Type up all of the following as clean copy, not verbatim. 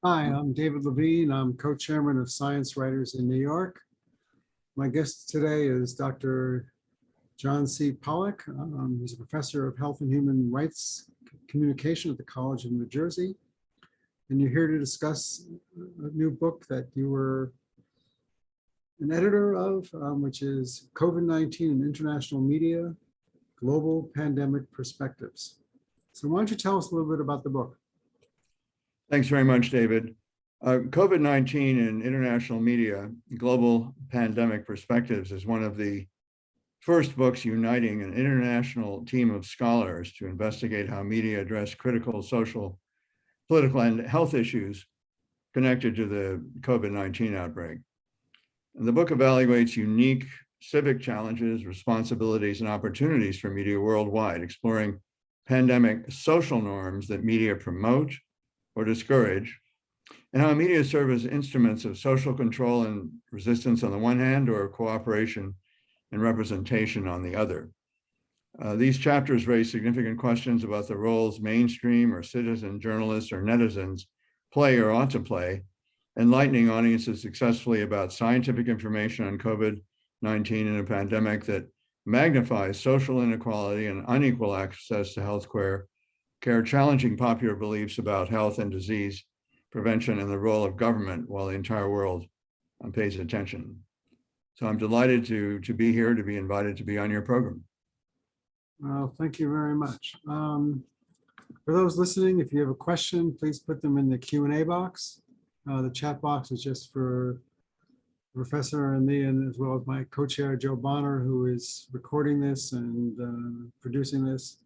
Hi, I'm David Levine. I'm co-chairman of Science Writers in New York. My guest today is Dr. John C. Pollock. He's a professor of health and human rights communication at the College of New Jersey. And you're here to discuss a new book that you were an editor of, which is COVID-19 in International Media, Global Pandemic Perspectives. So why don't you tell us a little bit about the book? Thanks very much, David. COVID-19 in International Media, Global Pandemic Perspectives is one of the first books uniting an international team of scholars to investigate how media address critical social, political, and health issues connected to the COVID-19 outbreak. And the book evaluates unique civic challenges, responsibilities, and opportunities for media worldwide, exploring pandemic social norms that media promote or discourage, and how media serve as instruments of social control and resistance on the one hand, or cooperation and representation on the other. These chapters raise significant questions about the roles mainstream or citizen journalists or netizens play or ought to play, enlightening audiences successfully about scientific information on COVID-19 and a pandemic that magnifies social inequality and unequal access to health care, challenging popular beliefs about health and disease prevention and the role of government while the entire world pays attention. So I'm delighted to be here, to be invited to be on your program. Well, thank you very much. For those listening, if you have a question, please put them in the Q&A box. The chat box is just for the professor and me, and as well as my co-chair, Joe Bonner, who is recording this and producing this,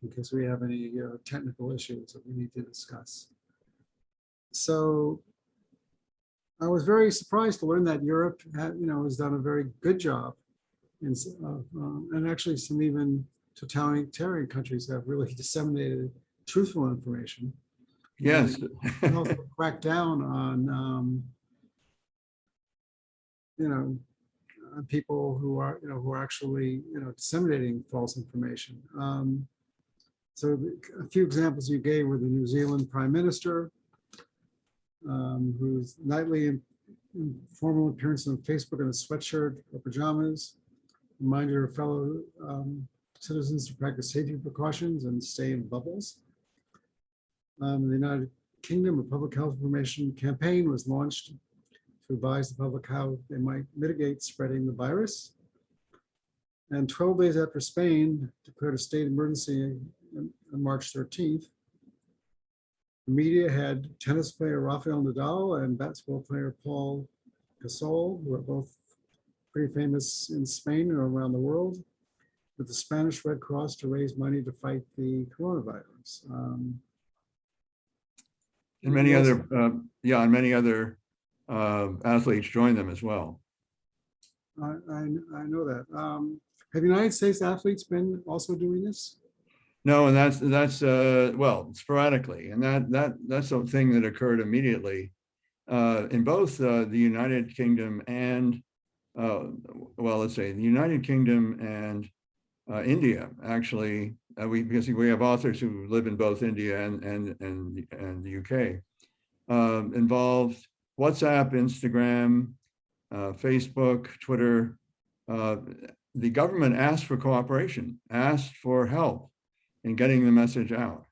in case we have any technical issues that we need to discuss. So I was very surprised to learn that Europe has done a very good job, and actually some even totalitarian countries have really disseminated truthful information. Yes. And also crack down on on people who are actually disseminating false information. So a few examples you gave were the New Zealand Prime Minister, whose nightly informal appearance on Facebook in a sweatshirt or pajamas reminded her fellow citizens to practice safety precautions and stay in bubbles. The United Kingdom, a public health information campaign was launched to advise the public how they might mitigate spreading the virus. And 12 days after Spain declared a state emergency on March 13th, the media had tennis player Rafael Nadal and basketball player Paul Gasol, who are both pretty famous in Spain and around the world, with the Spanish Red Cross to raise money to fight the coronavirus. And many other athletes joined them as well. I know that. Have United States athletes been also doing this? No, and that's well, sporadically, and that's a thing that occurred immediately in both the United Kingdom and let's say the United Kingdom and India. Actually, because we have authors who live in both India and the UK. Involved WhatsApp, Instagram, Facebook, Twitter. The government asked for cooperation, asked for help in getting the message out,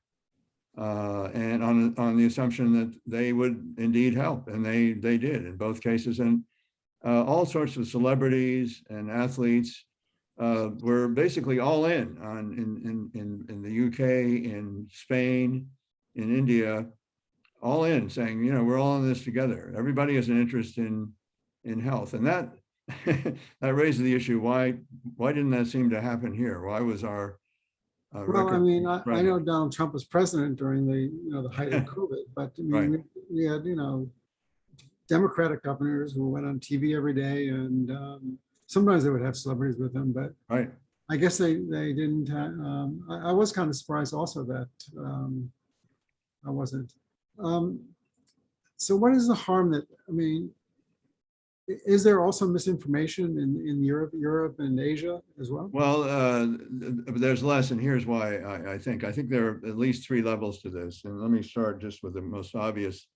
and on the assumption that they would indeed help, and they did in both cases. And all sorts of celebrities and athletes were basically all in the UK, in Spain, in India, all in, saying, we're all in this together. Everybody has an interest in health, and that that raises the issue: why didn't that seem to happen here? Why was our well, I mean, I know Donald Trump was president during the height of COVID, but I mean, right. we had Democratic governors who went on TV every day, and sometimes they would have celebrities with them, but right. I guess they didn't. I was kind of surprised also that I wasn't. So what is the harm that, I mean, is there also misinformation in Europe and Asia as well? Well, there's less, and here's why I think there are at least three levels to this. And let me start just with the most obvious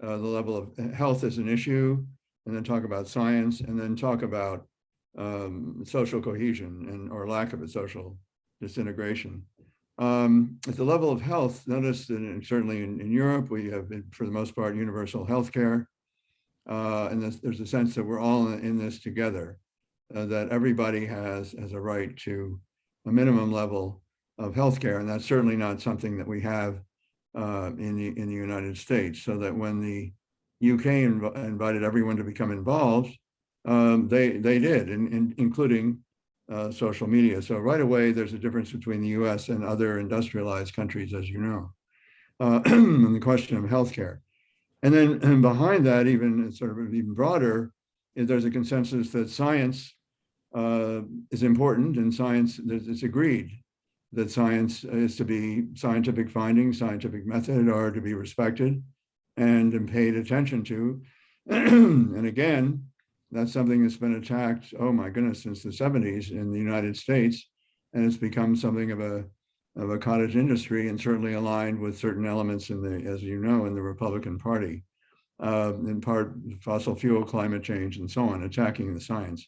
the level of health as an issue, and then talk about science, and then talk about social cohesion and or lack of it, social disintegration. At the level of health, notice that certainly in Europe, we have, for the most part, universal health care. And there's a sense that we're all in this together, that everybody has a right to a minimum level of health care. And that's certainly not something that we have in the United States. So that when the UK invited everyone to become involved, they did, including social media. So right away, there's a difference between the US and other industrialized countries, as you know, and the question of healthcare. And then behind that, even sort of even broader, there's a consensus that science is important, and science, it's agreed that science is to be, scientific findings, scientific method are to be respected and paid attention to. And again, that's something that's been attacked, oh my goodness, since the 70s in the United States. And it's become something of a cottage industry, and certainly aligned with certain elements in the, as you know, in the Republican Party, in part fossil fuel, climate change, and so on, attacking the science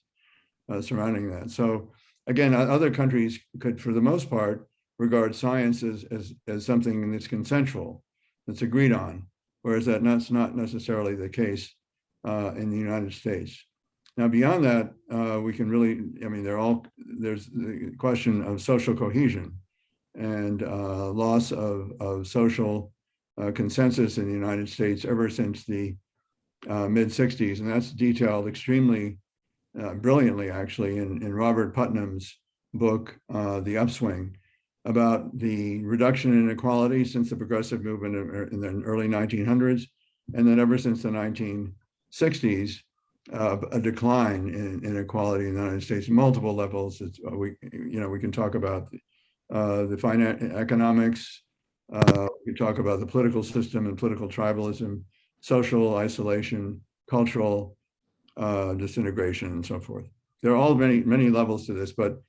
surrounding that. So again, other countries could, for the most part, regard science as something that's consensual, that's agreed on, whereas that's not necessarily the case in the United States. Now, beyond that, we can really, I mean, there's the question of social cohesion and loss of social consensus in the United States ever since the mid-60s. And that's detailed extremely brilliantly, actually, in Robert Putnam's book, The Upswing, about the reduction in inequality since the progressive movement in the early 1900s. And then ever since the 1960s, a decline in inequality in the United States, multiple levels. We can talk about the economics, we talk about the political system and political tribalism, social isolation, cultural disintegration, and so forth. There are all many levels to this, but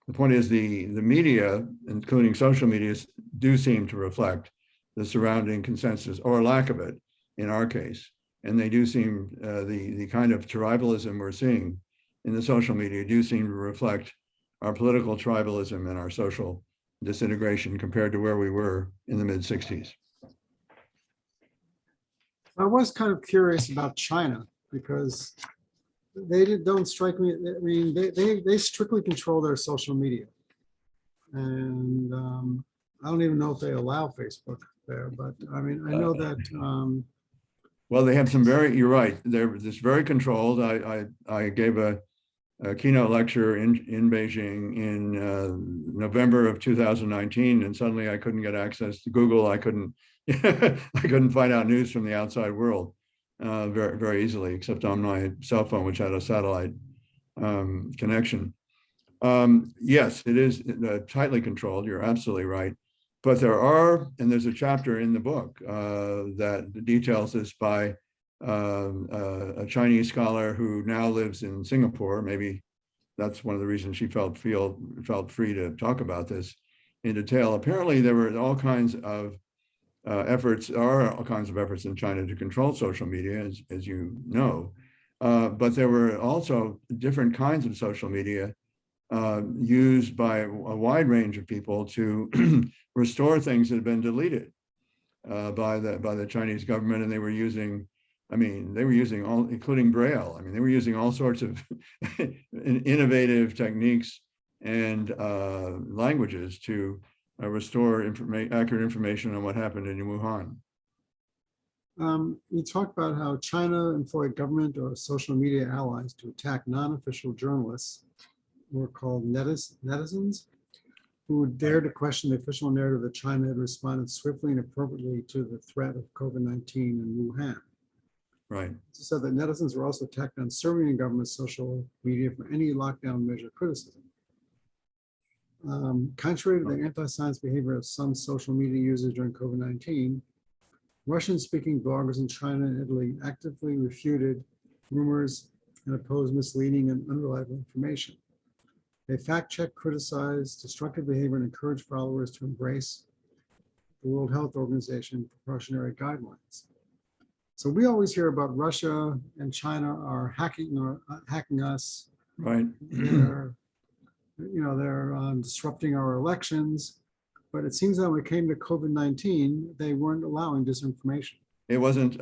the point is the media, including social media, do seem to reflect the surrounding consensus, or lack of it in our case. And they do seem, the kind of tribalism we're seeing in the social media do seem to reflect our political tribalism and our social disintegration compared to where we were in the mid-60s. I was kind of curious about China, because don't strike me, I mean, they strictly control their social media. And I don't even know if they allow Facebook there, but I mean, I know that. Well, they have some you're right, they're just very controlled. I gave a keynote lecture in Beijing in November of 2019, and suddenly I couldn't get access to Google. I couldn't find out news from the outside world very easily, except on my cell phone, which had a satellite connection. Yes, it is tightly controlled. You're absolutely right. But there's a chapter in the book that details this by a Chinese scholar who now lives in Singapore. Maybe that's one of the reasons she felt free to talk about this in detail. Apparently, there were all kinds of efforts in China to control social media, as you know. But there were also different kinds of social media used by a wide range of people to restore things that had been deleted by the Chinese government, and they were using all, including Braille. I mean, they were using all sorts of innovative techniques and languages to restore accurate information on what happened in Wuhan. You talked about how China employed government or social media allies to attack non-official journalists who were called netizens, who dared to question the official narrative that China had responded swiftly and appropriately to the threat of COVID-19 in Wuhan. Right. It said that netizens were also attacked on serving government social media for any lockdown measure criticism. Contrary to the anti-science behavior of some social media users during COVID-19, Russian-speaking bloggers in China and Italy actively refuted rumors and opposed misleading and unreliable information. They fact-checked, criticized destructive behavior, and encouraged followers to embrace the World Health Organization precautionary guidelines. So we always hear about Russia and China are hacking us. Right. They're disrupting our elections. But it seems that when it came to COVID-19, they weren't allowing disinformation. It wasn't,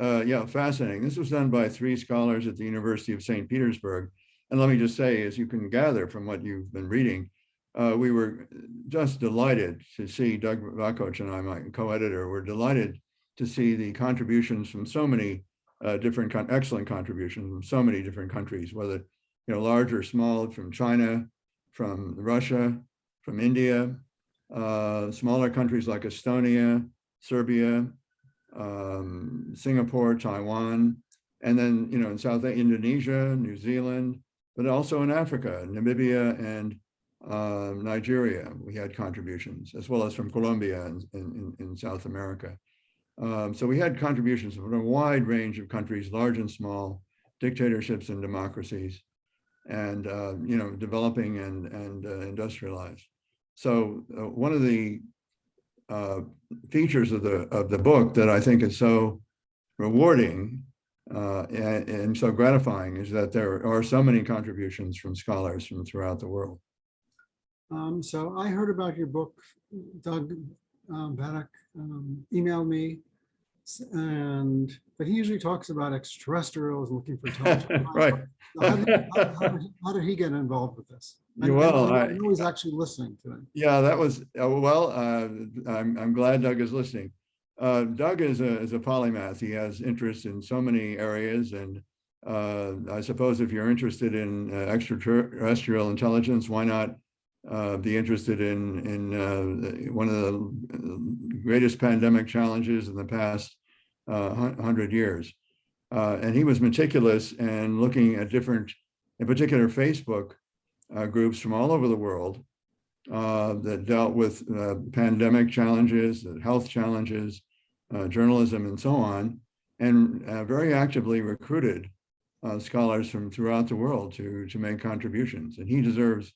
fascinating. This was done by 3 scholars at the University of St. Petersburg. And let me just say, as you can gather from what you've been reading, we were just delighted to see, Doug Vakoch and I, my co-editor, were delighted to see the contributions from so many excellent contributions from so many different countries, whether large or small, from China, from Russia, from India, smaller countries like Estonia, Serbia, Singapore, Taiwan, and then in Indonesia, New Zealand, but also in Africa, Namibia, and Nigeria. We had contributions, as well as from Colombia and in South America. So we had contributions from a wide range of countries, large and small, dictatorships and democracies, and developing and industrialized. So one of the features of the book that I think is so rewarding and so gratifying is that there are so many contributions from scholars from throughout the world. So I heard about your book. Doug Paddock emailed me, but he usually talks about extraterrestrials looking for intelligence. Right. How did he get involved with this? I know he's actually listening to it. Yeah, that was I'm glad Doug is listening. Doug is a polymath. He has interest in so many areas, and I suppose if you're interested in extraterrestrial intelligence, why not be interested in one of the greatest pandemic challenges in the past 100 years. And he was meticulous and looking at different, in particular, Facebook groups from all over the world that dealt with pandemic challenges, health challenges, journalism, and so on, and very actively recruited scholars from throughout the world to make contributions. And he deserves,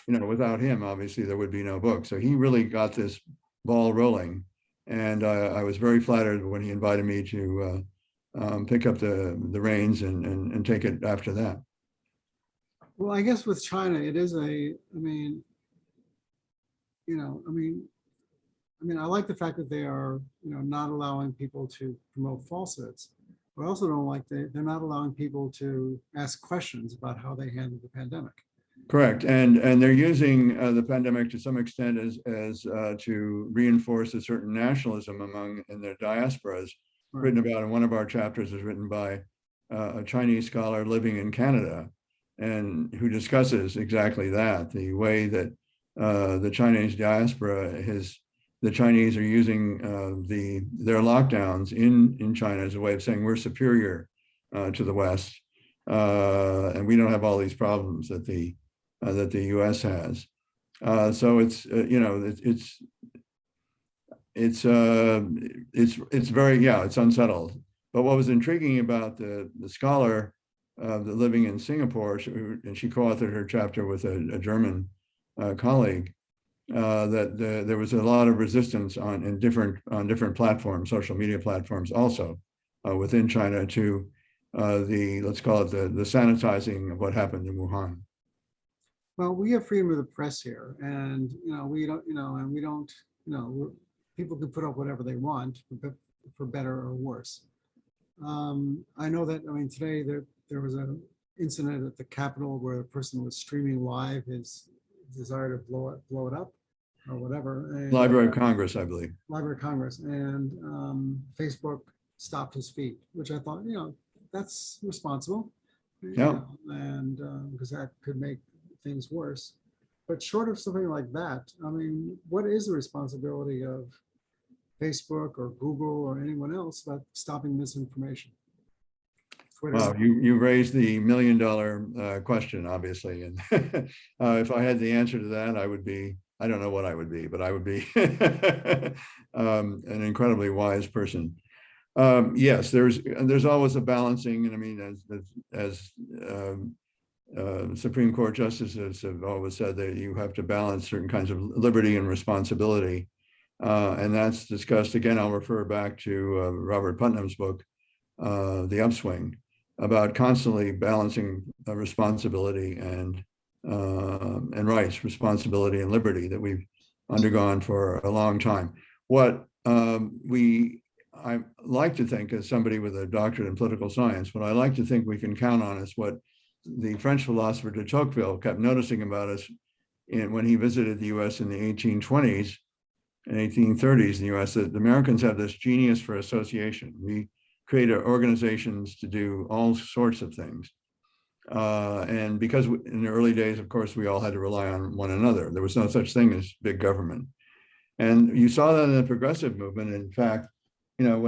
without him, obviously, there would be no book. So he really got this ball rolling. And I was very flattered when he invited me to pick up the reins and take it after that. Well, I guess with China, it is I like the fact that they are, not allowing people to promote falsehoods. But I also don't like they're not allowing people to ask questions about how they handle the pandemic. Correct, and they're using the pandemic to some extent as to reinforce a certain nationalism in their diasporas. Right. Written about in one of our chapters is written by a Chinese scholar living in Canada, and who discusses exactly that, the way that the Chinese diaspora the Chinese are using their lockdowns in China as a way of saying we're superior to the West, and we don't have all these problems that the U.S. has. So it's very, it's unsettled. But what was intriguing about the scholar living in Singapore, and she co-authored her chapter with a German colleague, that there was a lot of resistance on different platforms, social media platforms, also within China, to let's call it the sanitizing of what happened in Wuhan. Well, we have freedom of the press here, and people can put up whatever they want for better or worse. I know that today there was an incident at the Capitol where a person was streaming live his desire to blow it up or whatever. And, Library of Congress, I believe. Library of Congress, and Facebook stopped his feed, which I thought, that's responsible. Yeah. And because that could make things worse. But short of something like that, what is the responsibility of Facebook or Google or anyone else about stopping misinformation? Wow, you raised the $1 million question, obviously. And if I had the answer to that, I don't know what I would be, but I would be an incredibly wise person. Yes, there's always a balancing. And as Supreme Court justices have always said, that you have to balance certain kinds of liberty and responsibility. And that's discussed, again, I'll refer back to Robert Putnam's book, the upswing, about constantly balancing responsibility and rights, responsibility and liberty that we've undergone for a long time. What I like to think, as somebody with a doctorate in political science, what I like to think we can count on is what the French philosopher de Tocqueville kept noticing about us when he visited the US in the 1820s and 1830s in the US, that the Americans have this genius for association. We create organizations to do all sorts of things. And because in the early days, of course, we all had to rely on one another. There was no such thing as big government. And you saw that in the progressive movement. In fact, you know,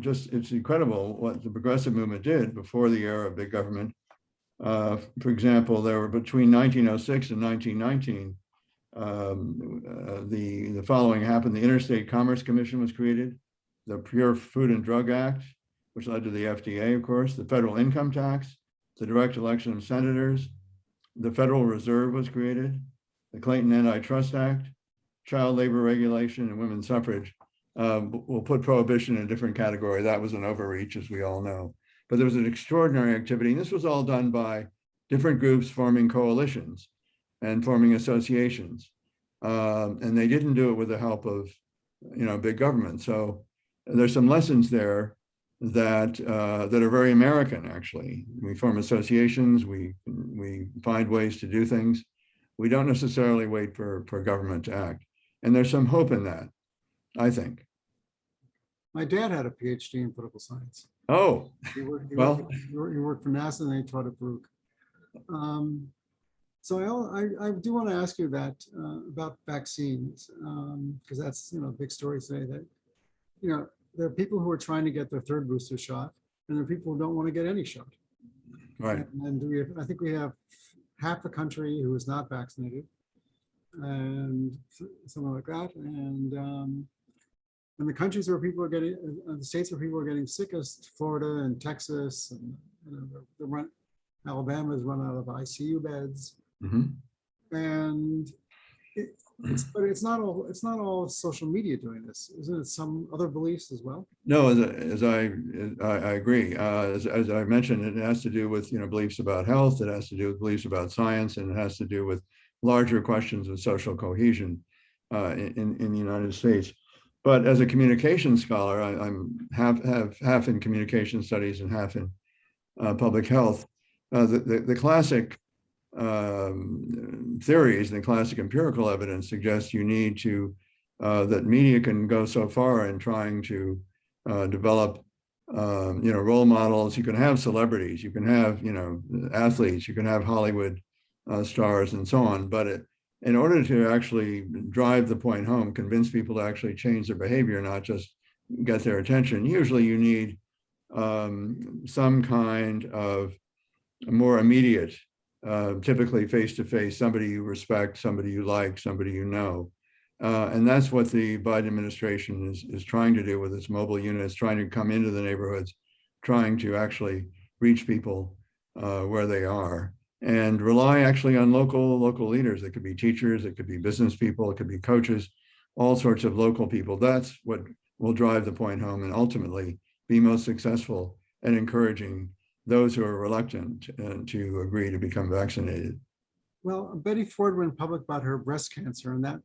it's incredible what the progressive movement did before the era of big government. For example, there were between 1906 and 1919, the following happened. The Interstate Commerce Commission was created, the Pure Food and Drug Act, which led to the FDA, of course, the federal income tax, the direct election of senators, the Federal Reserve was created, the Clayton Antitrust Act, child labor regulation, and women's suffrage. We'll put prohibition in a different category. That was an overreach, as we all know. But there was an extraordinary activity, and this was all done by different groups forming coalitions and forming associations. And they didn't do it with the help of, you know, big government. So there's some lessons there that that are very American, actually. We form associations, we find ways to do things. We don't necessarily wait for government to act. And there's some hope in that, I think. My dad had a PhD in political science. Oh, He worked for NASA and then he taught at Baruch. So I do want to ask you that about vaccines, because that's, you know, a big story today, that, you know, there are people who are trying to get their third booster shot, and there are people who don't want to get any shot. right. And I think we have half the country who is not vaccinated, and something like that. And the countries where people are getting, the states where people are getting sickest, Florida and Texas, and, you know, Alabama has run out of ICU beds. Mhm. And but it's not all social media doing this, isn't it? Some other beliefs as well. No, as I agree. As I mentioned, it has to do with, you know, beliefs about health. It has to do with beliefs about science, and it has to do with larger questions of social cohesion in the United States. But as a communication scholar, I'm half in communication studies and half in public health. The classic theories and the classic empirical evidence suggests you need to, that media can go so far in trying to develop, you know, role models. You can have celebrities, you can have, you know, athletes, you can have Hollywood stars and so on. But in order to actually drive the point home, convince people to actually change their behavior, not just get their attention, usually you need some kind of more immediate, typically face-to-face, somebody you respect, somebody you like, somebody you know. And that's what the Biden administration is trying to do with its mobile units, trying to come into the neighborhoods, trying to actually reach people where they are, and rely actually on local leaders. It could be teachers, it could be business people, it could be coaches, all sorts of local people. That's what will drive the point home and ultimately be most successful at encouraging those who are reluctant to agree to become vaccinated. Well, Betty Ford went public about her breast cancer, and that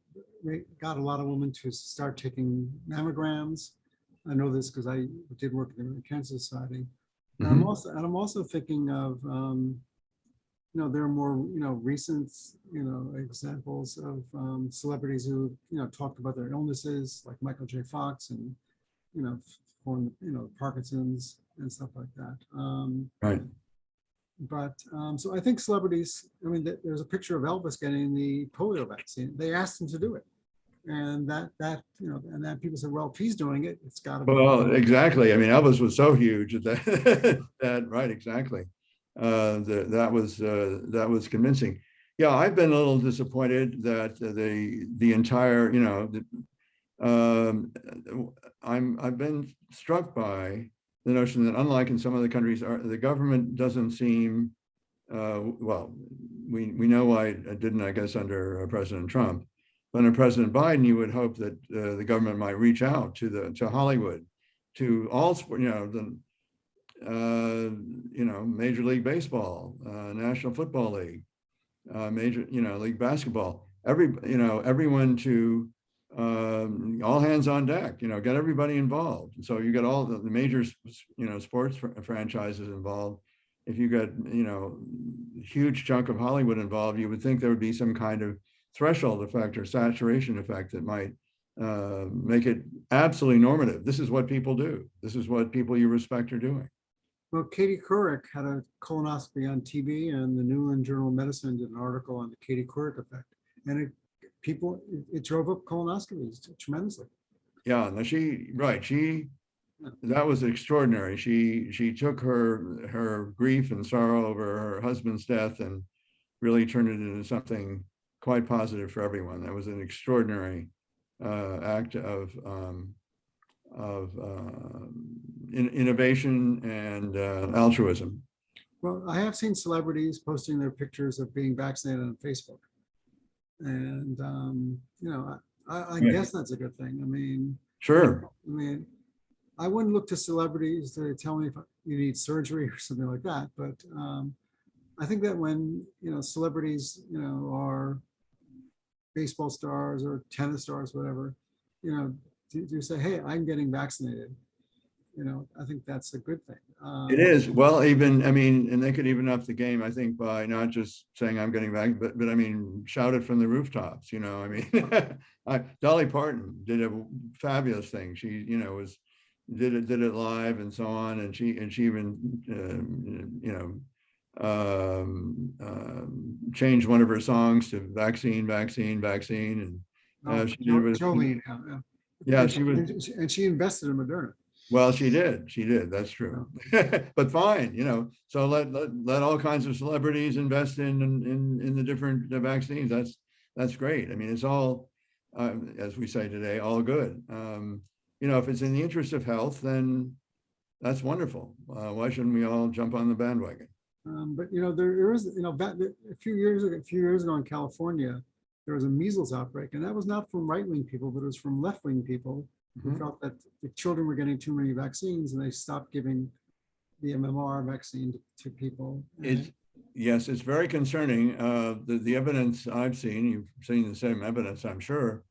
got a lot of women to start taking mammograms. I know this because I did work in the Cancer Society. And I'm also thinking of, you know, there are more, you know, recent, you know, examples of celebrities who, you know, talked about their illnesses, like Michael J. Fox, and, you know, Parkinson's and stuff like that. Right. But so I think celebrities, I mean, there's a picture of Elvis getting the polio vaccine. They asked him to do it. And that you know, and then people said, well, if he's doing it, it's got to be. Well, exactly. I mean, Elvis was so huge that right, exactly. That was convincing. Yeah, I've been a little disappointed that the entire, you know, I've been struck by the notion that, unlike in some other countries, the government doesn't seem, well, we know why it didn't, I guess, under President Trump. But under President Biden, you would hope that the government might reach out to Hollywood, to all sport, Major League Baseball, National Football League, League Basketball, everyone to all hands on deck, get everybody involved. So you get all the major, sports franchises involved. If you got, huge chunk of Hollywood involved, you would think there would be some kind of threshold effect or saturation effect that might make it absolutely normative. This is what people do. This is what people you respect are doing. Well, Katie Couric had a colonoscopy on TB, and the New England Journal of Medicine did an article on the Katie Couric effect, and it drove up colonoscopies tremendously. Yeah, no, that was extraordinary. She took her grief and sorrow over her husband's death and really turned it into something quite positive for everyone. That was an extraordinary act of innovation and altruism. Well, I have seen celebrities posting their pictures of being vaccinated on Facebook, and I guess that's a good thing. I mean, sure. I wouldn't look to celebrities to tell me if you need surgery or something like that, but I think that when celebrities are baseball stars or tennis stars, whatever, to say, hey, I'm getting vaccinated, I think that's a good thing. It is. Well, and they could even up the game, I think, by not just saying I'm getting back, but shout it from the rooftops, Dolly Parton did a fabulous thing. She, did it live and so on. And she even, changed one of her songs to vaccine. And she did it with, Jolene, yeah, she was, and she invested in Moderna. well, she did. That's true. But fine, so let all kinds of celebrities invest in the different vaccines. That's great. It's all, as we say today, all good. If it's in the interest of health, then that's wonderful. Why shouldn't we all jump on the bandwagon? But there is, a few years ago in California, there was a measles outbreak, and that was not from right-wing people, but it was from left-wing people who felt that the children were getting too many vaccines, and they stopped giving the MMR vaccine to people. Yes, it's very concerning. The evidence I've seen, you've seen the same evidence, I'm sure,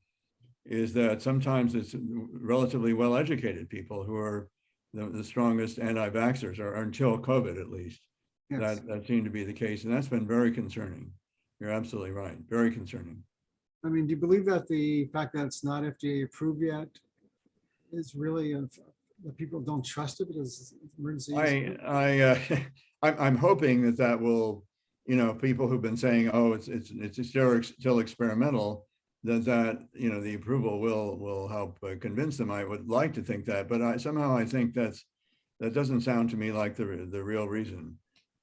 is that sometimes it's relatively well-educated people who are the strongest anti-vaxxers, or until COVID at least. Yes. That seemed to be the case, and that's been very concerning. You're absolutely right. Very concerning. Do you believe that the fact that it's not FDA approved yet is really that people don't trust it because emergency? I'm hoping that will, people who've been saying, oh, it's still experimental, that the approval will help convince them. I would like to think that, but somehow I think that doesn't sound to me like the real reason.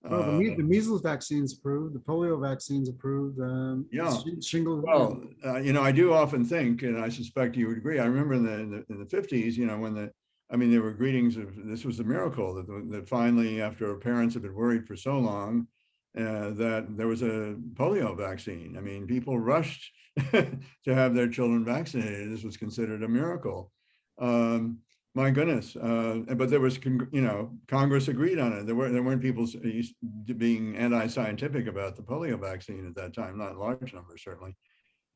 Well, the measles vaccine's approved, the polio vaccine's approved. Yeah. Shingles. Well, I do often think, and I suspect you would agree. I remember in the 50s, when there were greetings of this was a miracle that finally, after parents had been worried for so long, that there was a polio vaccine. People rushed to have their children vaccinated. This was considered a miracle. My goodness, but there was, Congress agreed on it. There weren't people being anti-scientific about the polio vaccine at that time, not large numbers certainly.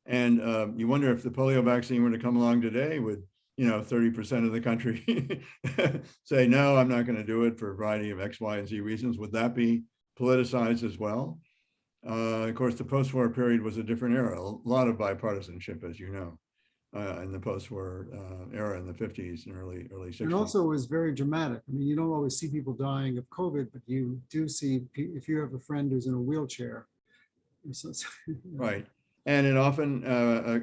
And you wonder if the polio vaccine were to come along today, would 30% of the country say, no, I'm not going to do it for a variety of X, Y, and Z reasons? Would that be politicized as well? Of course, the post-war period was a different era, a lot of bipartisanship, as you know. In the post-war era in the 50s and early 60s. And also it was very dramatic. You don't always see people dying of COVID, but you do see, if you have a friend who's in a wheelchair. Right. And it often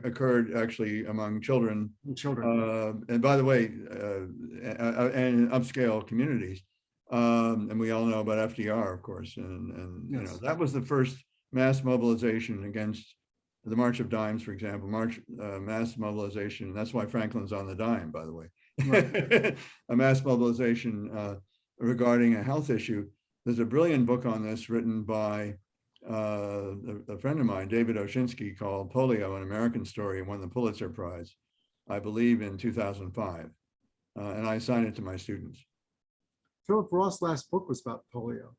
occurred actually among children. And by the way, and in upscale communities. And we all know about FDR, of course. And yes. That was the first mass mobilization against the March of Dimes, for example, mass mobilization. That's why Franklin's on the dime, by the way. Right. A mass mobilization regarding a health issue. There's a brilliant book on this written by a friend of mine, David Oshinsky, called Polio, an American Story, and won the Pulitzer Prize, I believe in 2005. and I assign it to my students. Philip Roth's last book was about polio.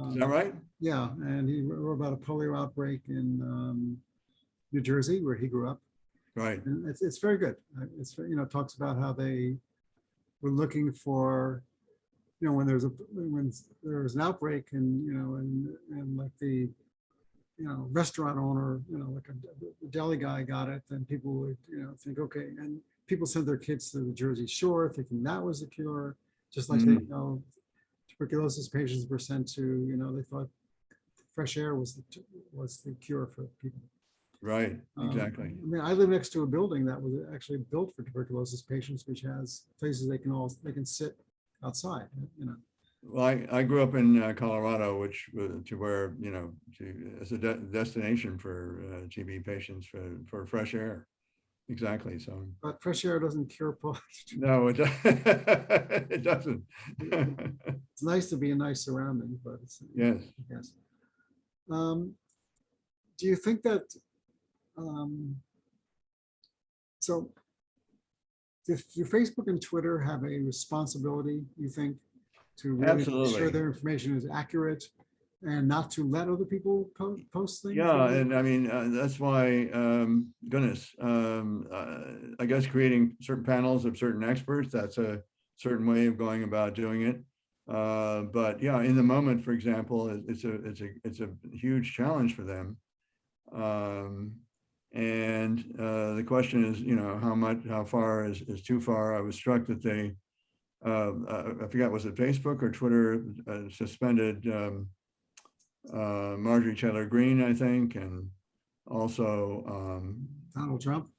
Is that right? Yeah, and he wrote about a polio outbreak in New Jersey, where he grew up. Right. And it's very good. It's, talks about how they were looking for, when there's an outbreak, and like the restaurant owner, like a deli guy got it, then people would think, okay, and people sent their kids to the Jersey Shore thinking that was a cure, just like they tuberculosis patients were sent to, they thought fresh air was the cure for people. Right, exactly. I live next to a building that was actually built for tuberculosis patients, which has places they can sit outside. Well, I grew up in Colorado, which to where as a destination for TB patients for fresh air. Exactly. So. But fresh air doesn't cure polio. No, it doesn't. It's nice to be in nice surroundings, but it's, yes. Yes. Do you think that? So, do Facebook and Twitter have a responsibility, you think, to really make sure their information is accurate and not to let other people post things? Yeah, and I mean, that's why, goodness, I guess creating certain panels of certain experts, that's a certain way of going about doing it. But yeah, in the moment, for example, it's a huge challenge for them. And the question is, how far is too far? I was struck that they, I forgot, was it Facebook or Twitter suspended Marjorie Taylor Greene, I think, and also Donald Trump.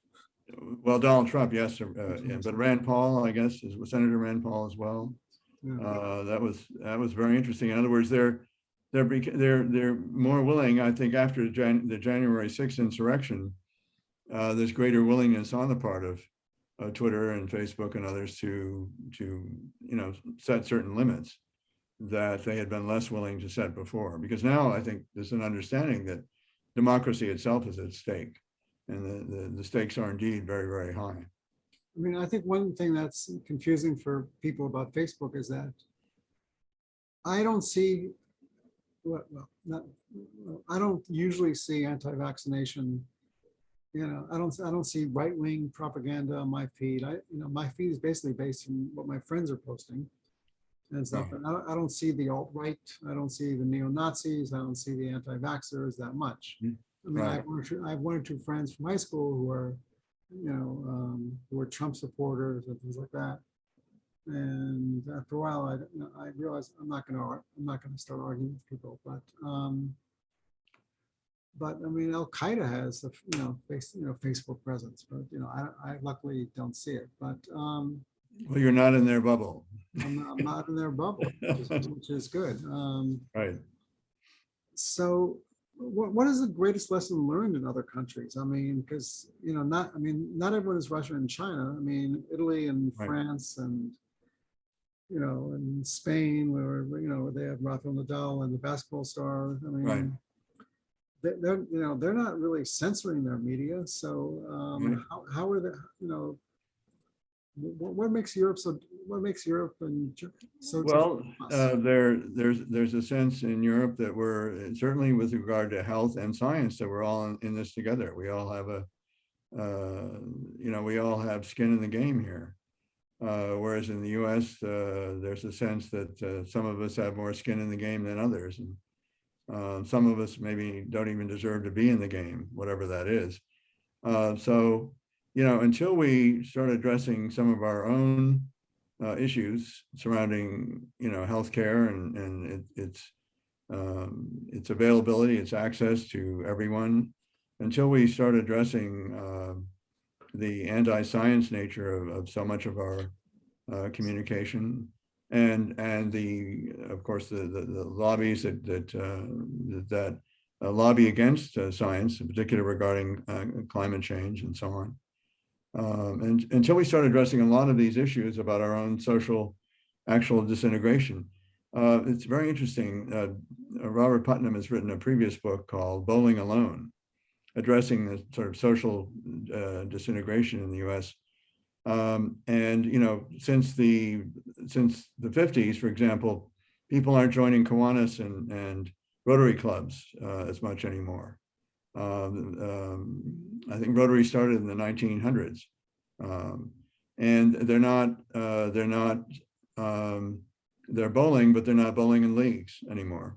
Well, Donald Trump, yes, but Rand Paul, I guess, is Senator Rand Paul as well. Yeah. That was very interesting. In other words, they're more willing, I think, after the January 6th insurrection. There's greater willingness on the part of Twitter and Facebook and others to set certain limits that they had been less willing to set before. Because now I think there's an understanding that democracy itself is at stake, and the stakes are indeed very, very high. I mean, I think one thing that's confusing for people about Facebook is that I don't see, I don't usually see anti-vaccination. I don't see right-wing propaganda on my feed. My feed is basically based on what my friends are posting and stuff. And I don't see the alt-right. I don't see the neo-Nazis. I don't see the anti-vaxxers that much. I mean, I have one or two friends from high school who are, who are Trump supporters and things like that. And after a while, I realized I'm not going to start arguing with people. But I mean, Al Qaeda has the Facebook presence, but I luckily don't see it. But well, you're not in their bubble. I'm not in their bubble, which is good. Right. So, what is the greatest lesson learned in other countries? I mean, because not everyone is Russia and China. I mean, Italy and France and and Spain, where they have Rafael Nadal and the basketball star. I mean, they're not really censoring their media. So how are they? What makes Europe so? What makes Europe and so? Well, there's a sense in Europe that we're certainly, with regard to health and science, that we're all in this together. We all have we all have skin in the game here. Whereas in the U.S., there's a sense that some of us have more skin in the game than others, and some of us maybe don't even deserve to be in the game, whatever that is. So, until we start addressing some of our own issues surrounding, healthcare and its availability, its access to everyone, until we start addressing the anti-science nature of so much of our communication, and of course the lobbies that lobby against science, in particular regarding climate change and so on. And until we start addressing a lot of these issues about our own actual disintegration, it's very interesting. Robert Putnam has written a previous book called Bowling Alone, addressing the sort of social disintegration in the U.S. And since the 50s, for example, people aren't joining Kiwanis and Rotary clubs as much anymore. I think Rotary started in the 1900s, and they're bowling, but they're not bowling in leagues anymore.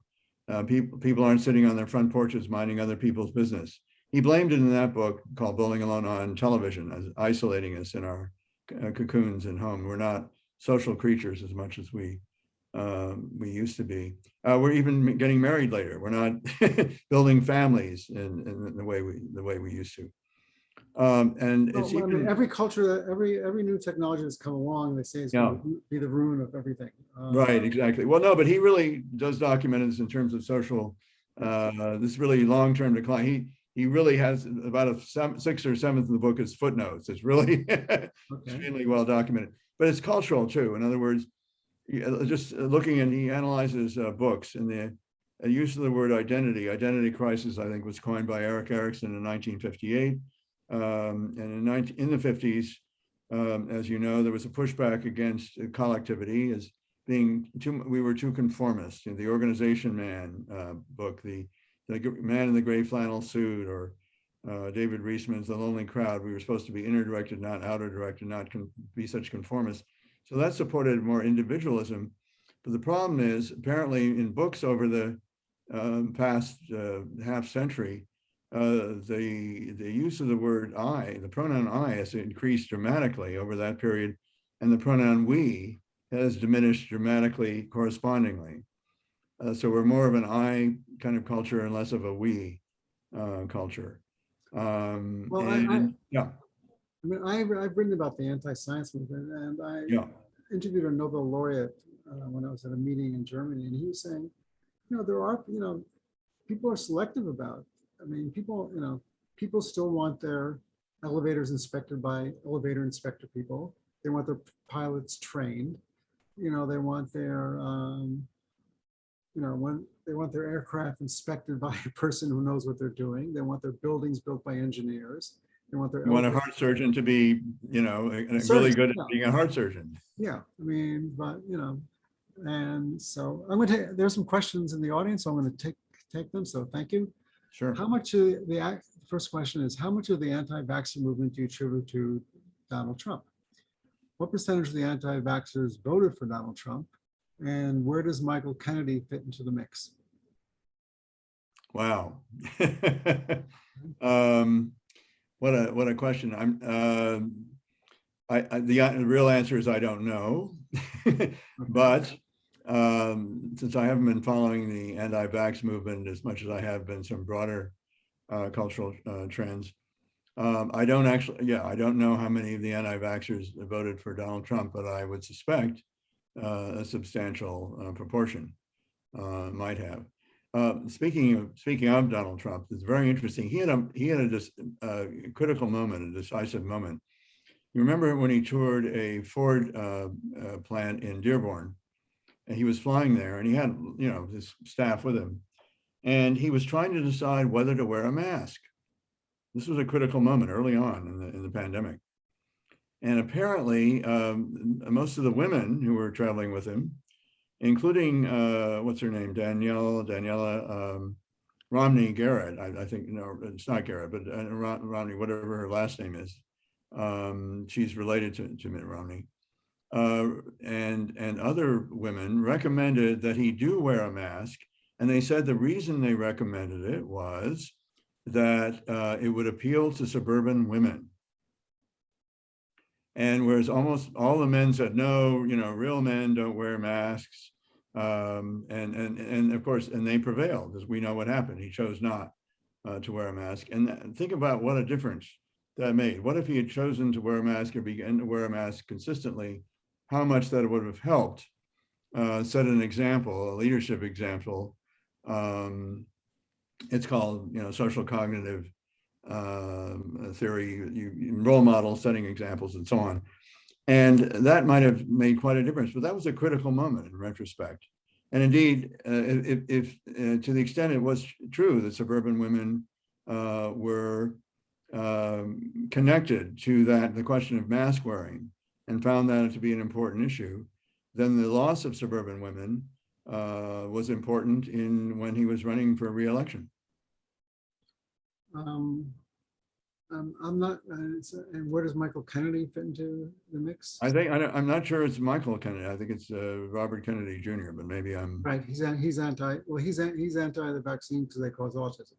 People aren't sitting on their front porches minding other people's business. He blamed it in that book called Bowling Alone on Television as isolating us in our cocoons and home. We're not social creatures as much as we used to be. We're even getting married later. We're not building families in the way we used to. And it's even every culture, every new technology that's come along, they say it's going to be the ruin of everything. Right, exactly. Well, no, but he really does document this in terms of social, this really long-term decline. He really has about a sixth or seventh of the book is footnotes. It's really extremely well documented, but it's cultural too. In other words, just looking and he analyzes books, and the use of the word identity crisis, I think, was coined by Eric Erikson in 1958. And in the 50s, as you know, there was a pushback against collectivity as being we were too conformist. The Organization Man book, the Man in the Gray Flannel Suit, or David Reisman's The Lonely Crowd. We were supposed to be inner directed, not outer directed, not be such conformists. So that supported more individualism. But the problem is, apparently in books over the past half century, the use of the word I, the pronoun I, has increased dramatically over that period, and the pronoun we has diminished dramatically correspondingly. So we're more of an I kind of culture and less of a we culture. I mean, I've written about the anti-science movement, and I interviewed a Nobel laureate when I was at a meeting in Germany, and he was saying, there are, people are selective about it. I mean, people still want their elevators inspected by elevator inspector people. They want their pilots trained. They want their, when they want their aircraft inspected by a person who knows what they're doing. They want their buildings built by engineers. They want their a heart surgeon to be, really good at being a heart surgeon. Yeah, I mean, but and so I'm going to take. There's some questions in the audience, so I'm going to take them. So thank you. Sure. How much of the first question is, how much of the anti-vaxxer movement do you attribute to Donald Trump? What percentage of the anti-vaxxers voted for Donald Trump? And where does Michael Kennedy fit into the mix? Wow. What a question. The real answer is I don't know. But since I haven't been following the anti-vax movement as much as I have been some broader cultural trends, I don't know how many of the anti-vaxxers voted for Donald Trump, but I would suspect a substantial proportion might have. Speaking of Donald Trump, it's very interesting. He had a critical moment, a decisive moment. You remember when he toured a Ford plant in Dearborn, and he was flying there, and he had his staff with him, and he was trying to decide whether to wear a mask. This was a critical moment early on in the pandemic. And apparently, most of the women who were traveling with him, including what's her name, Daniela Romney Garrett, I think, no, it's not Garrett, but Romney, whatever her last name is. She's related to Mitt Romney. And other women recommended that he do wear a mask. And they said the reason they recommended it was that it would appeal to suburban women. And whereas almost all the men said, no, real men don't wear masks. And of course, and they prevailed, as we know what happened. He chose not to wear a mask. And think about what a difference that made. What if he had chosen to wear a mask or began to wear a mask consistently? How much that would have helped set an example, a leadership example. It's called, social cognitive theory, role model, setting examples, and so on. And that might have made quite a difference, but that was a critical moment in retrospect. And indeed, if to the extent it was true that suburban women were connected to the question of mask wearing and found that to be an important issue, then the loss of suburban women was important when he was running for re-election. I'm not, and where does Michael Kennedy fit into the mix? I'm not sure it's Michael Kennedy. I think it's Robert Kennedy Jr., but maybe I'm. Right, he's anti the vaccine because they cause autism.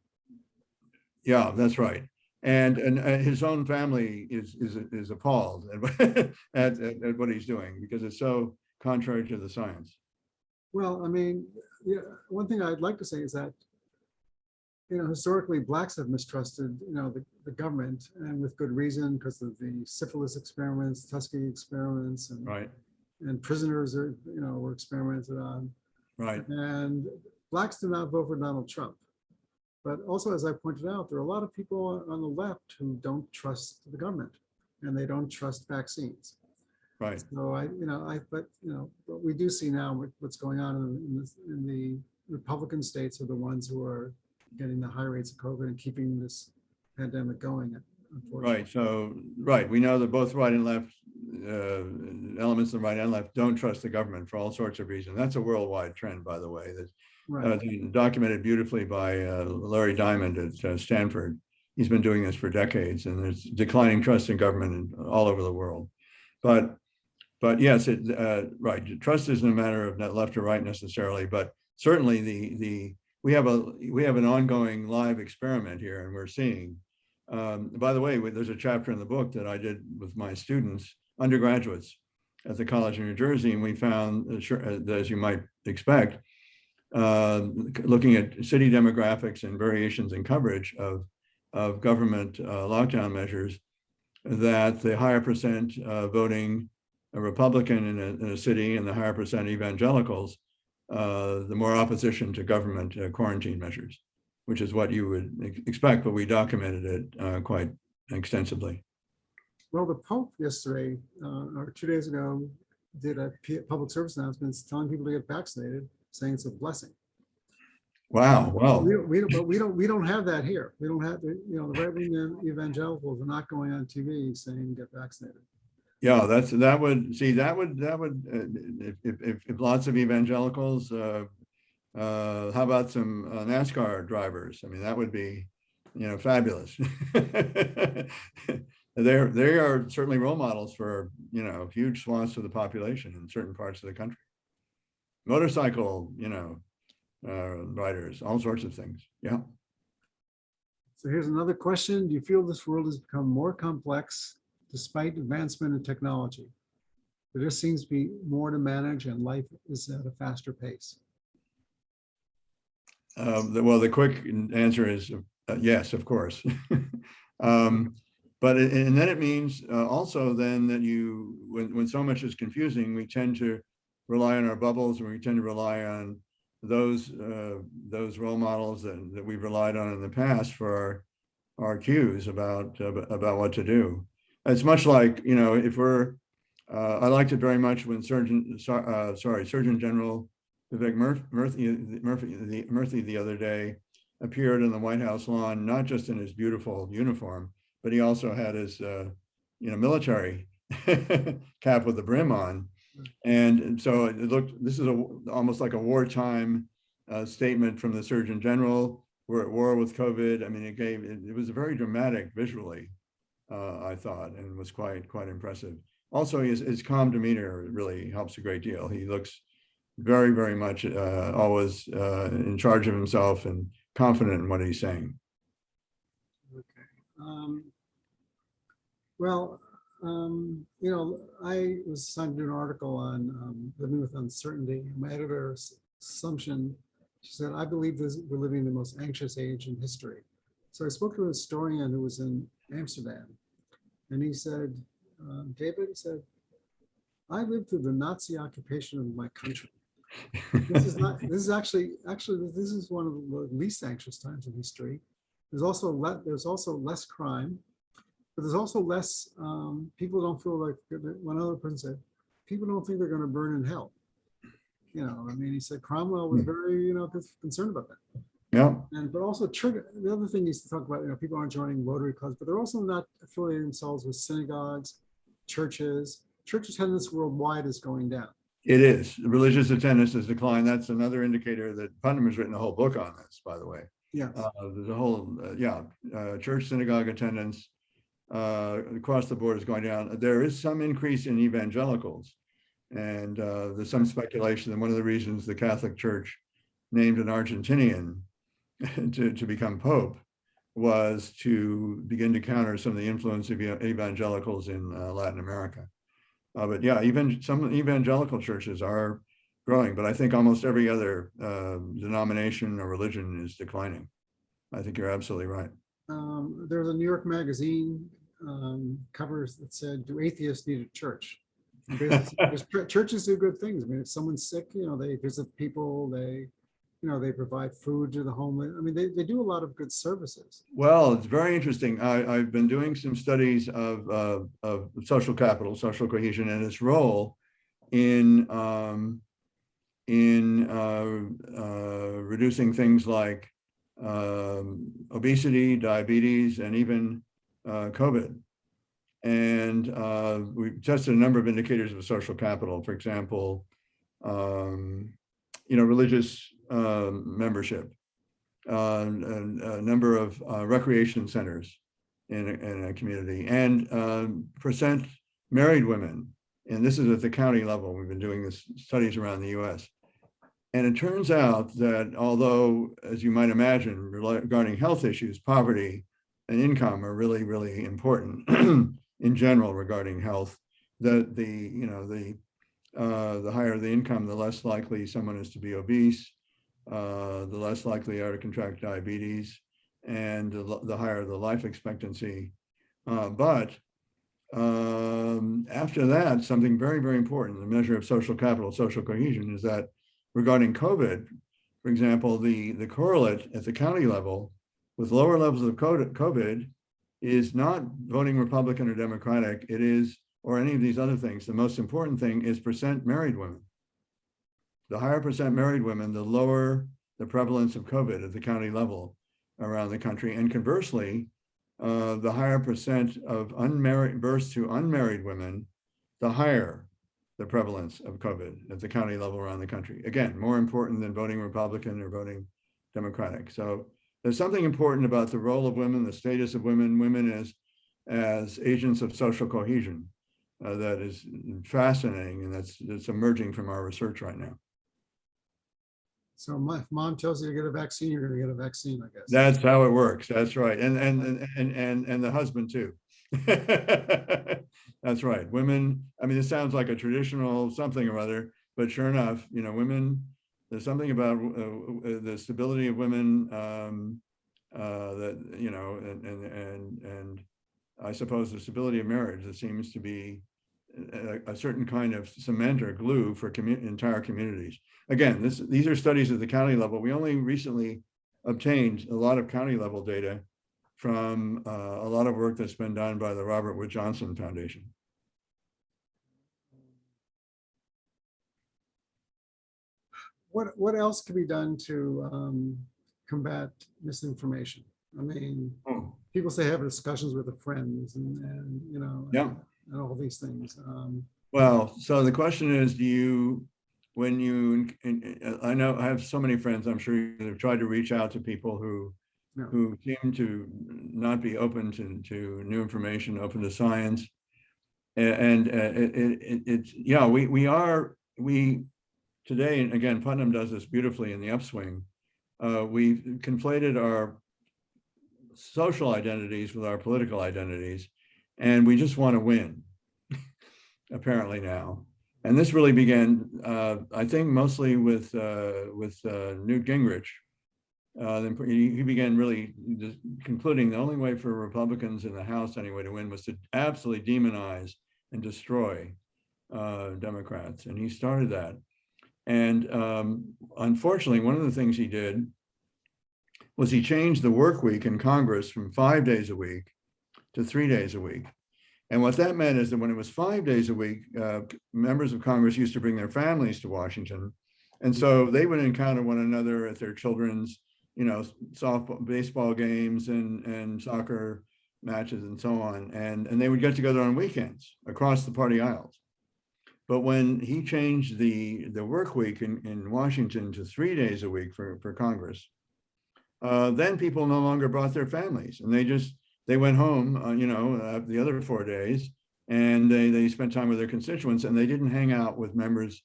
Yeah, that's right. And his own family is appalled at what he's doing because it's so contrary to the science. Well, I mean, yeah, one thing I'd like to say is that, historically, Blacks have mistrusted, the government, and with good reason, because of the syphilis experiments, Tuskegee experiments, and Right. And prisoners were experimented on. Right. And Blacks did not vote for Donald Trump. But also, as I pointed out, there are a lot of people on the left who don't trust the government, and they don't trust vaccines. Right. So but we do see now what's going on in the Republican states are the ones who are getting the high rates of COVID and keeping this pandemic going. Right. So, right. We know that both right and left elements of the right and left don't trust the government for all sorts of reasons. That's a worldwide trend, by the way, that's documented beautifully by Larry Diamond at Stanford. He's been doing this for decades, and there's declining trust in government all over the world. But yes, right. Trust isn't a matter of not left or right necessarily, but certainly we have an ongoing live experiment here, and we're seeing. By the way, there's a chapter in the book that I did with my students, undergraduates at the College of New Jersey, and we found, as you might expect, looking at city demographics and variations in coverage of government lockdown measures, that the higher percent voting a Republican in a city and the higher percent evangelicals, the more opposition to government quarantine measures, which is what you would expect, but we documented it quite extensively. Well, the Pope yesterday, or 2 days ago, did a public service announcement telling people to get vaccinated, saying it's a blessing. Wow. Well, we don't have that here. We don't have the right-wing evangelicals are not going on TV saying get vaccinated. Yeah, that would if lots of evangelicals. How about some NASCAR drivers? I mean, that would be, fabulous. They are certainly role models for, huge swaths of the population in certain parts of the country. Motorcycle, riders, all sorts of things. Yeah. So here's another question. Do you feel this world has become more complex despite advancement in technology? There just seems to be more to manage and life is at a faster pace. Well, the quick answer is yes, of course. But and then it means also then that when so much is confusing, we tend to rely on our bubbles, and we tend to rely on those role models that we've relied on in the past for our cues about what to do. It's much like, if we're I liked it very much when Surgeon General Vivek Murthy the other day appeared in the White House lawn, not just in his beautiful uniform, but he also had his military cap with the brim on. And so it looked, this is almost like a wartime statement from the Surgeon General. We're at war with COVID. I mean, it was very dramatic visually, I thought, and was quite impressive. Also, his calm demeanor really helps a great deal. He looks very, very much always in charge of himself and confident in what he's saying. Okay. I was assigned to do an article on living with uncertainty. My editor's assumption, she said, I believe we're living in the most anxious age in history. So I spoke to a historian who was in Amsterdam, and he said, David, he said, I lived through the Nazi occupation of my country. This is one of the least anxious times in history. There's also less crime, but there's also less, people don't feel like, one other person said, people don't think they're going to burn in hell. He said Cromwell was very, concerned about that. Yeah, But also church. The other thing is to talk about, people aren't joining Rotary clubs, but they're also not affiliating themselves with synagogues, churches. Church attendance worldwide is going down. it is. Religious attendance has declined. That's another indicator that Putnam has written a whole book on this, by the way. Yes. There's a whole, church synagogue attendance across the board is going down. There is some increase in evangelicals. And there's some speculation that one of the reasons the Catholic Church named an Argentinian to become Pope was to begin to counter some of the influence of evangelicals in Latin America. But yeah, even some evangelical churches are growing, but I think almost every other denomination or religion is declining. I think you're absolutely right. There's a New York Magazine covers that said, "Do atheists need a church?" Because churches do good things. I mean, if someone's sick, they visit people, they provide food to the homeless. I mean, they do a lot of good services. Well, it's very interesting. I've been doing some studies of social capital, social cohesion, and its role in reducing things like obesity, diabetes, and even COVID. And we tested a number of indicators of social capital. For example, religious membership, a number of recreation centers in a community, and percent married women. And this is at the county level. We've been doing this studies around the US. And it turns out that although, as you might imagine, regarding health issues, poverty and income are really, really important in general regarding health, that the higher the income, the less likely someone is to be obese, the less likely are to contract diabetes, and the higher the life expectancy. But after that, something very, very important, the measure of social capital, social cohesion, is that regarding COVID, for example, the correlate at the county level with lower levels of COVID is not voting Republican or Democratic. It is, or any of these other things. The most important thing is percent married women. The higher percent married women, the lower the prevalence of COVID at the county level around the country. And conversely, the higher percent of unmarried births to unmarried women, the higher the prevalence of COVID at the county level around the country. Again, more important than voting Republican or voting Democratic. So there's something important about the role of women, the status of women as agents of social cohesion that is fascinating, and that's emerging from our research right now. So if mom tells you to get a vaccine, you're going to get a vaccine, I guess. That's how it works. That's right. And the husband too. That's right. Women, I mean, this sounds like a traditional something or other, but sure enough, women, there's something about the stability of women that, and I suppose the stability of marriage that seems to be a certain kind of cement or glue for entire communities. Again, these are studies at the county level. We only recently obtained a lot of county level data from a lot of work that's been done by the Robert Wood Johnson Foundation. What else can be done to combat misinformation? I mean, people say have discussions with their friends and Yeah. and all these things. Well, so the question is, I know I have so many friends, I'm sure you've tried to reach out to people who seem to not be open to new information, open to science. And we today, and again, Putnam does this beautifully in the upswing. We've conflated our social identities with our political identities, and we just want to win, apparently now. And this really began, I think, mostly with Newt Gingrich. Then he began really concluding the only way for Republicans in the House anyway to win was to absolutely demonize and destroy Democrats, and he started that. And unfortunately, one of the things he did was he changed the work week in Congress from 5 days a week to 3 days a week. And what that meant is that when it was 5 days a week, members of Congress used to bring their families to Washington. And so they would encounter one another at their children's softball, baseball games and soccer matches and so on. And they would get together on weekends across the party aisles. But when he changed the work week in Washington to 3 days a week for Congress, then people no longer brought their families, and they went home, the other 4 days, and they spent time with their constituents, and they didn't hang out with members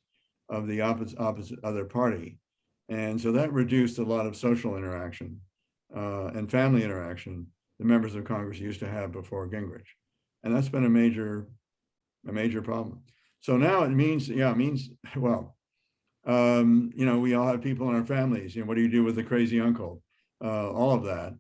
of the opposite other party. And so that reduced a lot of social interaction and family interaction the members of Congress used to have before Gingrich. And that's been a major problem. So now it means, well, we all have people in our families. What do you do with the crazy uncle? All of that.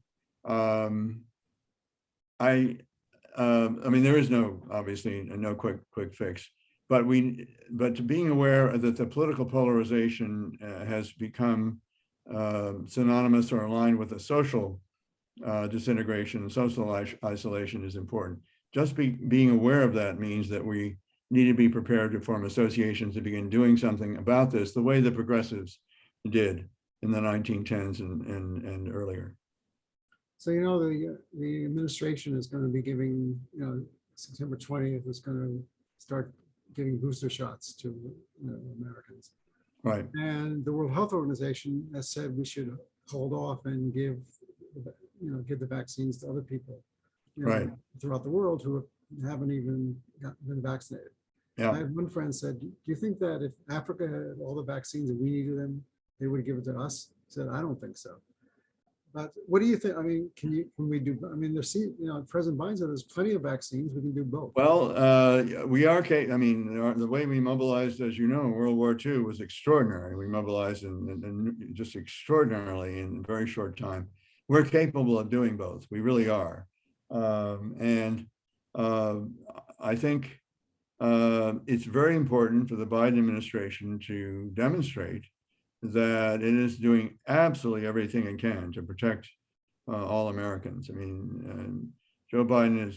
There is obviously no quick fix, but being aware that the political polarization has become synonymous or aligned with the social disintegration and social isolation is important. Just being aware of that means that we need to be prepared to form associations to begin doing something about this, the way the progressives did in the 1910s and earlier. So, the administration is going to be giving, September 20th is going to start giving booster shots to Americans. Right. And the World Health Organization has said we should hold off and give the vaccines to other people right. throughout the world who haven't even been vaccinated. Yeah. I have one friend said, do you think that if Africa had all the vaccines and we needed them, they would give it to us? I said, I don't think so. But what do you think? Can we do? President Biden said there's plenty of vaccines. We can do both. Well, we are. The way we mobilized, as you know, in World War II was extraordinary. We mobilized and just extraordinarily in a very short time. We're capable of doing both. We really are. I think it's very important for the Biden administration to demonstrate that it is doing absolutely everything it can to protect all Americans. Joe Biden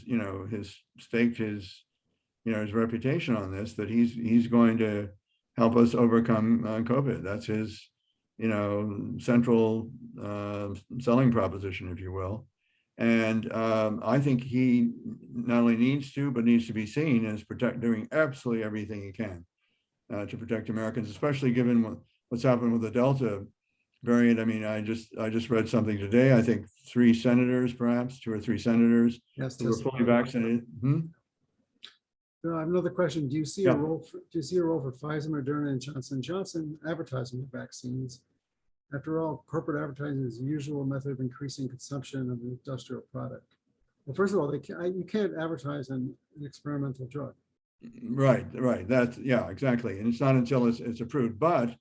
has staked his reputation on this, that he's going to help us overcome COVID. That's his central selling proposition, if you will. And I think he not only needs to, but needs to be seen as doing absolutely everything he can to protect Americans, especially given what's happened with the Delta variant. I just read something today. I think 3 senators, perhaps 2 or 3 senators, who were fully vaccinated. I have another question. Do you see a role for Pfizer, Moderna, and Johnson & Johnson advertising the vaccines? After all, corporate advertising is the usual method of increasing consumption of an industrial product. Well, first of all, you can't advertise an experimental drug. Right. That's exactly. And it's not until it's approved. But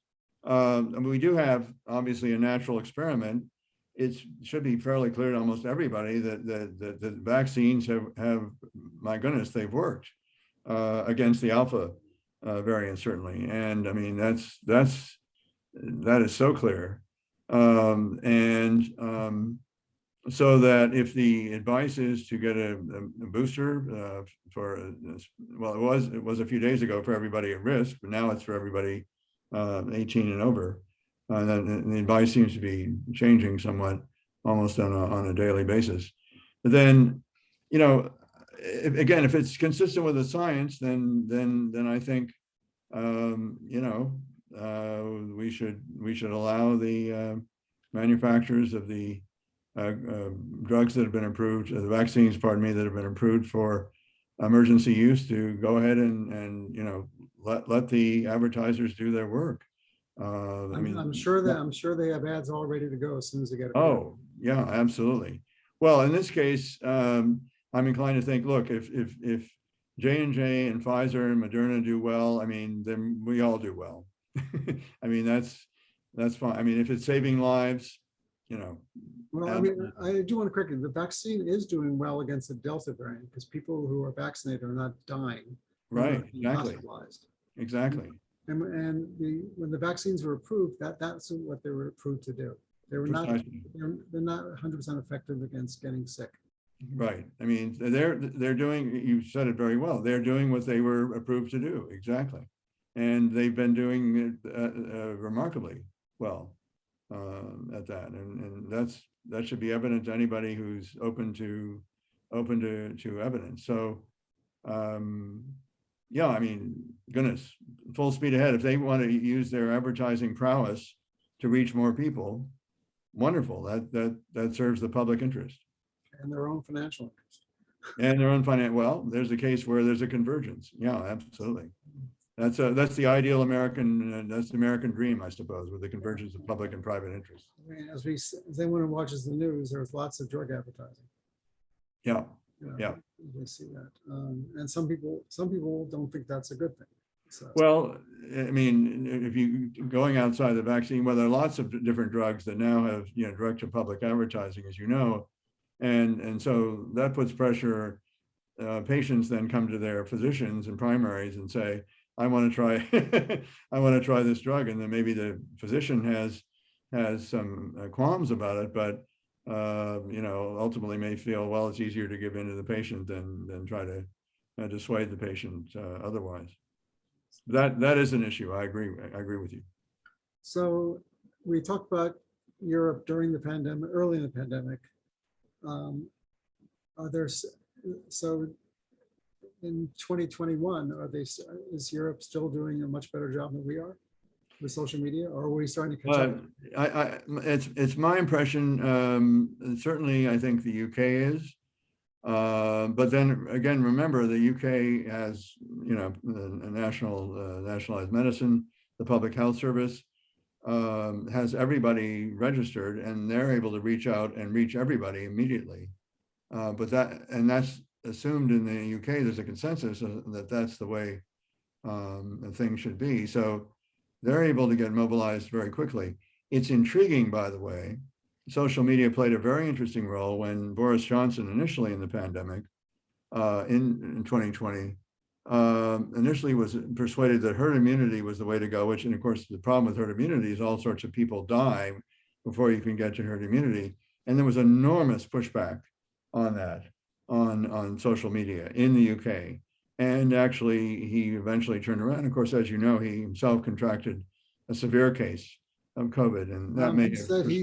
we do have obviously a natural experiment. It should be fairly clear to almost everybody that the vaccines have, my goodness, they've worked against the Alpha variant, certainly. And that is so clear. So that if the advice is to get a booster it was a few days ago for everybody at risk, but now it's for everybody 18 and over. And the advice seems to be changing somewhat, almost on a daily basis. But then, if it's consistent with the science, then I think, we should allow the manufacturers of the drugs that have been approved, the vaccines, that have been approved for emergency use, to go ahead and let the advertisers do their work. I'm sure they have ads all ready to go as soon as they get it. Oh, yeah, absolutely. Well, in this case, I'm inclined to think, look, if J&J and Pfizer and Moderna do well, then we all do well. That's fine. If it's saving lives, Well, I do want to correct you. The vaccine is doing well against the Delta variant because people who are vaccinated are not dying. Right. Exactly. Hospitalized. Exactly. And when the vaccines were approved, that's what they were approved to do. They're not 100% effective against getting sick. Right. They're doing, you said it very well, they're doing what they were approved to do. Exactly. And they've been doing it remarkably well. at that, and that should be evident to anybody who's open to evidence. So yeah, I mean, goodness, full speed ahead. If they want to use their advertising prowess to reach more people, wonderful. That serves the public interest And their own financial interest. and their own finance. Well, there's a case where there's a convergence. Yeah, absolutely. That's the ideal American. That's the American dream, I suppose, with the convergence of public and private interests. I mean, as anyone watches the news, there's lots of drug advertising. Yeah, You know, yeah. they see that, and some people don't think that's a good thing. So, Well, I mean, if you going outside the vaccine, well, there are lots of different drugs that now have direct to public advertising, as you know, and so that puts pressure. Patients then come to their physicians and primaries and say, I want to try I want to try this drug, and then maybe the physician has some qualms about it, but ultimately may feel, well, it's easier to give in to the patient than try to dissuade the patient otherwise. That is an issue. I agree with you. so we talked about Europe during the pandemic, early in the pandemic. So in 2021, is Europe still doing a much better job than we are with social media, or are we starting to catch up? It's my impression. Certainly, I think the UK is. But then again, remember the UK has a nationalized medicine, the public health service has everybody registered, and they're able to reach out and reach everybody immediately. But that's assumed in the UK. There's a consensus that that's the way things should be. So they're able to get mobilized very quickly. It's intriguing, by the way. Social media played a very interesting role when Boris Johnson initially in the pandemic in 2020 initially was persuaded that herd immunity was the way to go, which, and of course, the problem with herd immunity is all sorts of people die before you can get to herd immunity. And there was enormous pushback on that on social media in the UK. And actually, he eventually turned around. Of course, as you know, he himself contracted a severe case of COVID, and that made he said he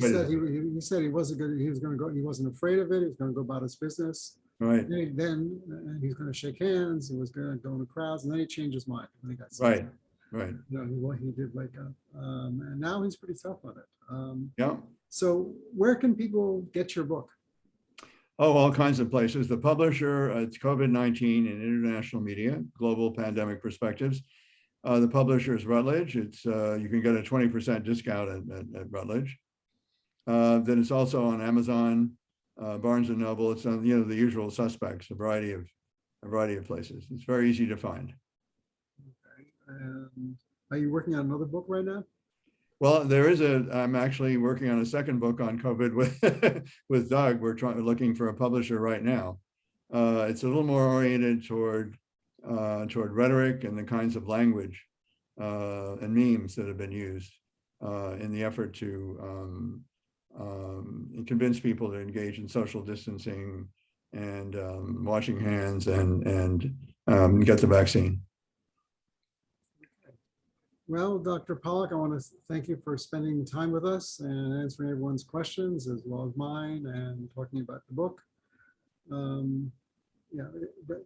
wasn't going to. He was going to go. He wasn't afraid of it. He was going to go about his business. Right. Then he's going to shake hands. He was going to go in the crowds, and then he changed his mind when he got sick. Right. Right. He did wake up, and now he's pretty tough on it. Yeah. So where can people get your book? Oh, all kinds of places. The publisher, it's COVID-19 in International Media, Global Pandemic Perspectives. The publisher is Routledge. It's you can get a 20% discount at Routledge. Then it's also on Amazon, Barnes and Noble. It's on the usual suspects, a variety of places. It's very easy to find. Okay. And are you working on another book right now? Well, I'm actually working on a second book on COVID with Doug. We're looking for a publisher right now. It's a little more oriented toward rhetoric and the kinds of language and memes that have been used in the effort to convince people to engage in social distancing and washing hands and get the vaccine. Well, Dr. Pollock, I want to thank you for spending time with us and answering everyone's questions as well as mine and talking about the book.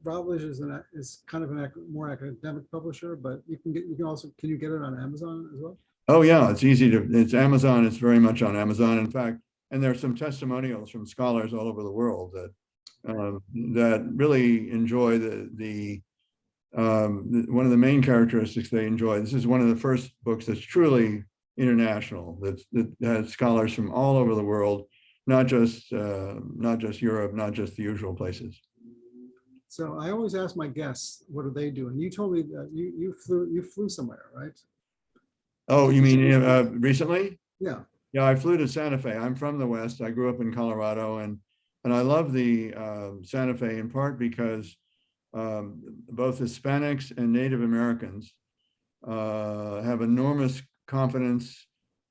Routledge is kind of a more academic publisher, but can you get it on Amazon as well? Oh yeah, it's easy it's Amazon. It's very much on Amazon. In fact, and there's some testimonials from scholars all over the world that really enjoy one of the main characteristics they enjoy. This is one of the first books that's truly international, that has scholars from all over the world, not just Europe, not just the usual places. So I always ask my guests, what do they do? And you told me that you flew somewhere, right? Oh, you mean recently? Yeah. Yeah, I flew to Santa Fe. I'm from the West. I grew up in Colorado, and I love the Santa Fe in part because both Hispanics and Native Americans have enormous confidence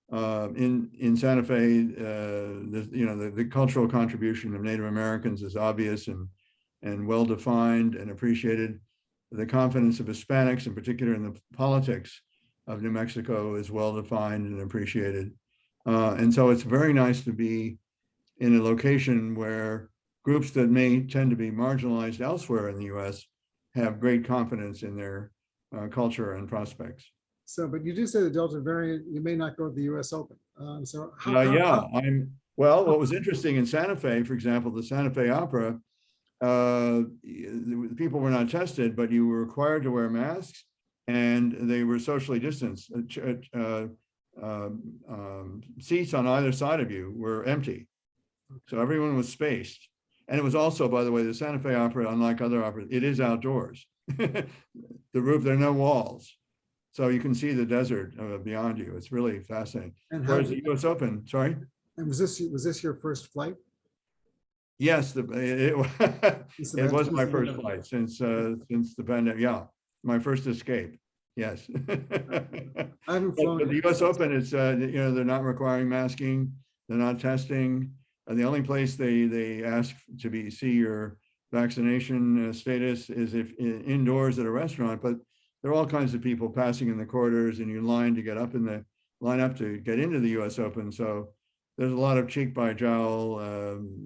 in Santa Fe. The cultural contribution of Native Americans is obvious and well defined and appreciated. The confidence of Hispanics, in particular in the politics of New Mexico, is well defined and appreciated. And so it's very nice to be in a location where groups that may tend to be marginalized elsewhere in the US have great confidence in their culture and prospects. So, but you do say the Delta variant, you may not go to the US Open. So Yeah, well, what was interesting in Santa Fe, for example, the Santa Fe Opera, the people were not tested, but you were required to wear masks and they were socially distanced. Seats on either side of you were empty. So everyone was spaced. And it was also, by the way, the Santa Fe Opera, unlike other operas, it is outdoors. The roof, there are no walls. So you can see the desert beyond you. It's really fascinating. And whereas the US Open, sorry? And was this your first flight? Yes, it was my first flight since the pandemic. Yeah, my first escape. Yes. I haven't flown. But the US Open is, they're not requiring masking. They're not testing. The only place they ask to see your vaccination status is if indoors at a restaurant, but there are all kinds of people passing in the corridors and you line up to get into the US Open. So there's a lot of cheek by jowl,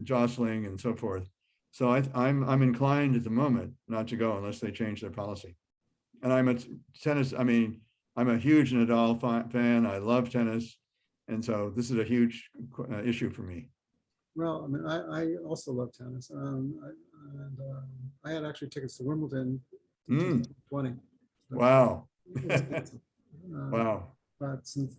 jostling and so forth. So I'm inclined at the moment not to go unless they change their policy. And I'm a huge Nadal fan. I love tennis. And so this is a huge issue for me. Well, I mean, I also love tennis. I had actually tickets to Wimbledon in 2020. Wow. Wow. But since,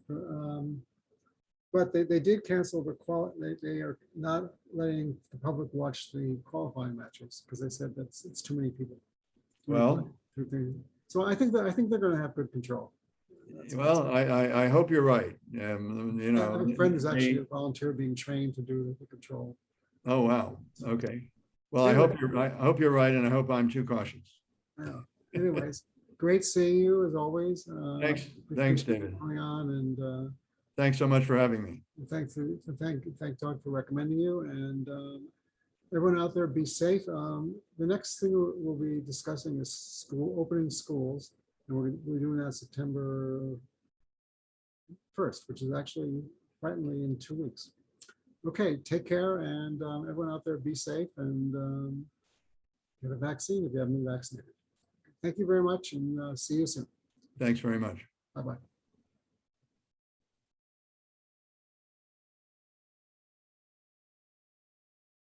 but they did cancel they are not letting the public watch the qualifying matches because they said it's too many people. Well, so I think they're going to have good control. I hope you're right. I have a friend who's actually a volunteer being trained to do the control. Oh wow. Okay. Well, I hope you're right, and I hope I'm too cautious. Anyways, great seeing you as always. Thanks, David. Going on, and thanks so much for having me. Thank Doug for recommending you, and everyone out there, be safe. The next thing we'll be discussing is opening schools, and we're doing that September 1st, which is actually frighteningly in 2 weeks. Okay, take care, and everyone out there, be safe, and get a vaccine if you haven't been vaccinated. Thank you very much, and see you soon. Thanks very much. Bye-bye.